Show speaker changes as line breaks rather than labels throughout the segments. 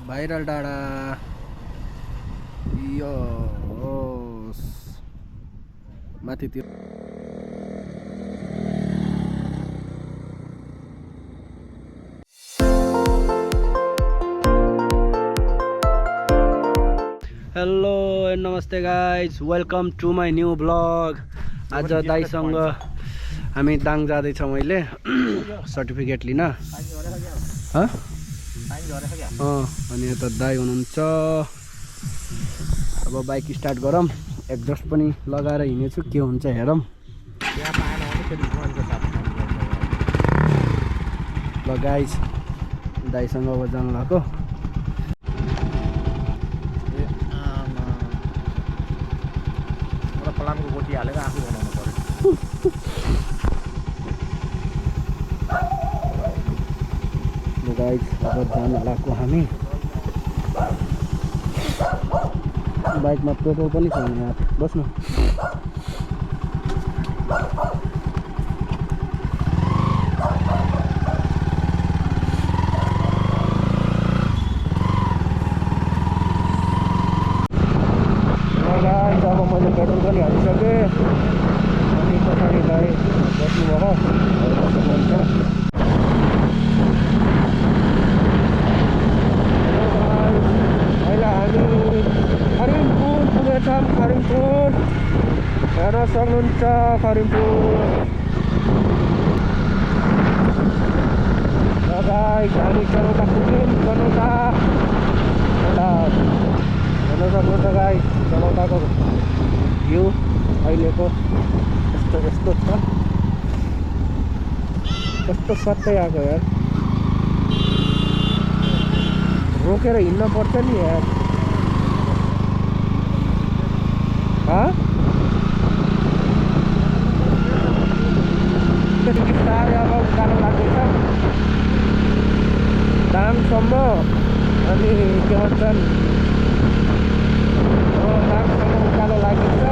Viral डाँडा यो माथितिर हेलो नमस्ते guys, welcome to my new blog. आज दाइसँग हामी दाङ जाँदैछौँ। अहिले सर्टिफिकेट लिन अनि यता दाइ हुनुहुन्छ। अब बाइक स्टार्ट गरौँ, एक्जस्ट पनि लगाएर हिँडेछु, के हुन्छ हेरौँ। ल गाइज, दाइसँग अब जानु भएको।
फलामको गोटी हालेर आफू बनाउनु पर्यो।
गाइज अब जानु लाग्यो हामी। बाइकमा पेट्रोल पनि छैन यार, बस्नु। अब मैले पेट्रोल पनि हालिसकेँ अनि पछाडि गाडी बस्नुभयो। अहिले हामी करिमपुर पुगेछौँ। करिमपुर हेर्न सक्नुहुन्छ। करिमपुर हामी चनौटा पुग्यौँ। चनौटा हेर्न सक्नुहुन्छ गाई, चनौटाको भ्यू अहिलेको यस्तो छ। कस्तो सट्टै आएको यार, रोकेर हिँड्न पर्छ नि यार। बिस्तारै अब उकालो लाग्दैछ दाङसम्म। अनि के भन्छन्, दाङसम्म उकालो लागिन्छ।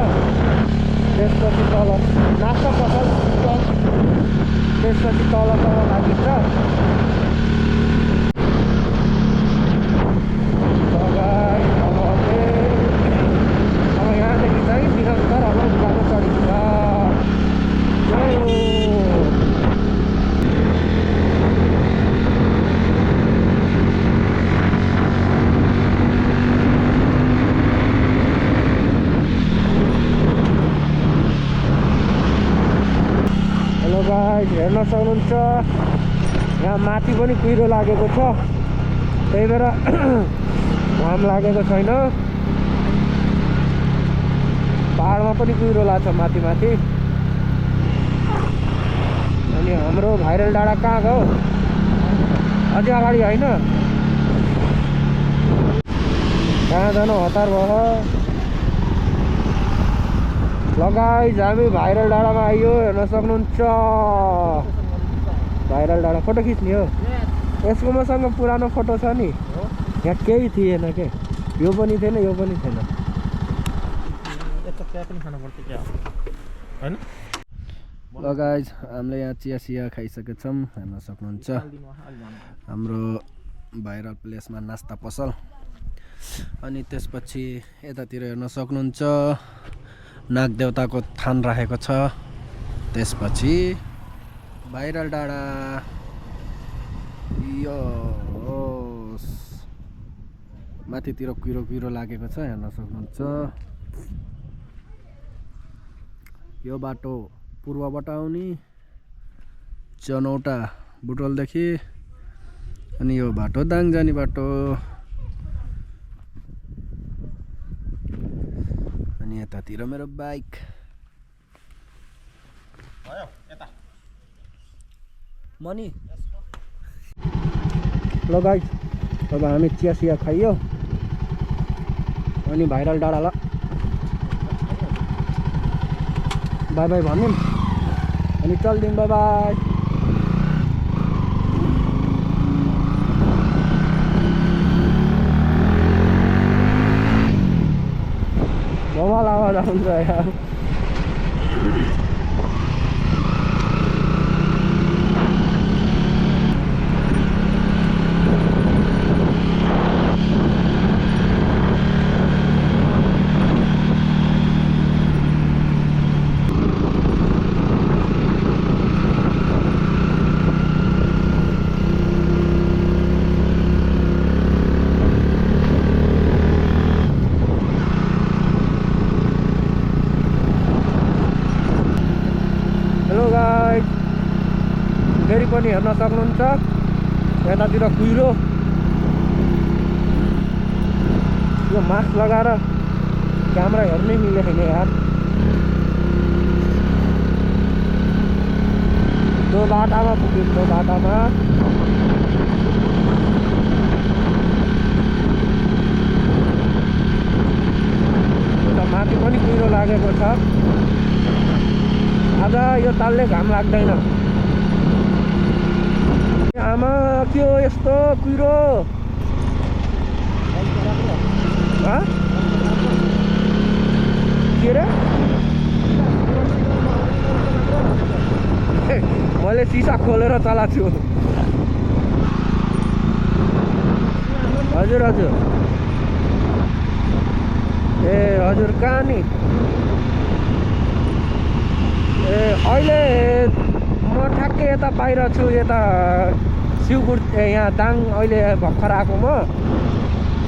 त्यसपछि तल नास्ता पसल, त्यसपछि तल लागिन्छ। अब यहाँदेखि चाहिँ निरन्तर अब उकालो चढिन्छ। हेर्न सक्नुहुन्छ, यहाँ माथि पनि कुहिरो लागेको छ, त्यही भएर घाम लागेको छैन। पहाडमा पनि कुहिरो लाग्छ माथि माथि। अनि हाम्रो भाइरल डाँडा कहाँ गयो? अझै अगाडि होइन, कहाँ जानु हतार भयो। लगाइज हामी भाइरल डाँडामा आइयो, हेर्न सक्नुहुन्छ। भाइरल डाँडा फोटो खिच्ने हो। यसको मसँग पुरानो फोटो छ नि, यहाँ केही थिएन के, यो पनि थिएन, यो पनि थिएन। लगाइज हामीले यहाँ चिया खाइसकेका छौँ, हेर्न सक्नुहुन्छ। हाम्रो भाइरल प्लेसमा नास्ता पसल। अनि त्यसपछि यतातिर हेर्न सक्नुहुन्छ, नागदेवताको थान राखेको छ। त्यसपछि भाइरल डाँडा यो माथितिर कुहिरो लागेको छ, हेर्न सक्नुहुन्छ। यो बाटो पूर्वबाट आउने चनौटा बुटोलदेखि, अनि यो बाटो दाङ जाने बाटो। अनि यतातिर मेरो बाइक। मनी ल गाइस, अब हामी चिया खाइयो अनि भाइरल डाँडा बाई बाई भन्यौँ अनि चल्दिउँ। By by. बवाल आवाज आउँछ यार। फेरि पनि हेर्न सक्नुहुन्छ यतातिर कुहिरो यो मास्क लगाएर क्यामेरा हेर्नै मिलेको छैन यार त्यो बाटामा पुग्यो त्यो बाटामा माथि पनि कुहिरो लागेको छ आज यो तालले घाम लाग्दैन आमा के हो यस्तो कुहिरो के रे मैले सिसा खोलेर चलाएको छु हजुर हजुर ए हजुर कहाँ नि ए अहिले म ठ्याक्कै यता बाहिर छु यता शिवपुर यहाँ दाङ अहिले भर्खर आएको म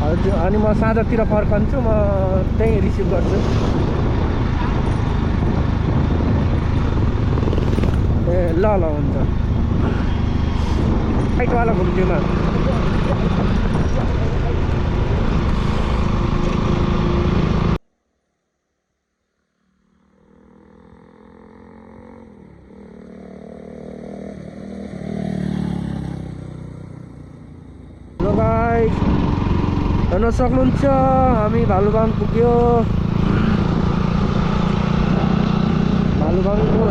हजुर अनि म साँझतिर फर्कन्छु म त्यहीँ रिसिभ गर्छु ए ल ल हुन्छ साइटवाला घुम्तीमा हेलो गाइस हेर्न सक्नुहुन्छ हामी भालुबाङ पुग्यो भालुबाङको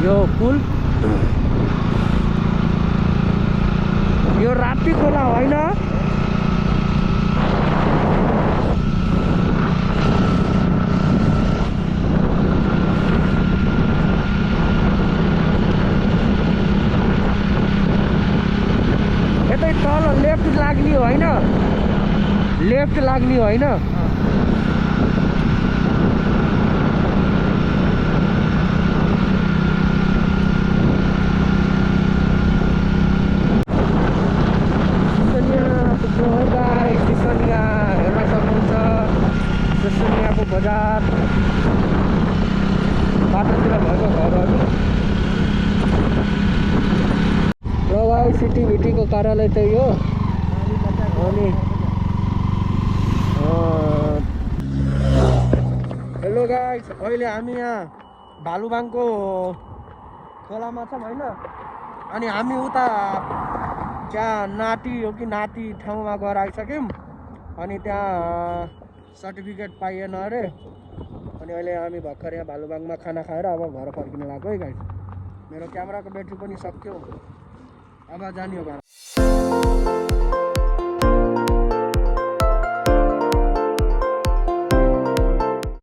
यो पुल यो राप्ती खोला होइन यतै तल लेफ्ट लाग्ने होइन लेफ्ट लाग्ने होइन हेर्न सक्नुहुन्छ सिसोनियाको बजार बाटोतिर भएको घरहरू प्रभाव सिटिभिटीको कार्यालय चाहिँ यो अनि हेलो गाइस अहिले हामी यहाँ भालुबाङको खोलामा छौँ होइन अनि हामी उता त्यहाँ नाटी हो कि नाति ठाउँमा गएर आइसक्यौँ अनि त्यहाँ सर्टिफिकेट पाइएन अरे अनि अहिले हामी भर्खर यहाँ भालुबाङमा खाना खाएर अब घर फर्किनु लाग्यो है गाइस मेरो क्यामेराको ब्याट्री पनि सक्यो अब जाने हो घर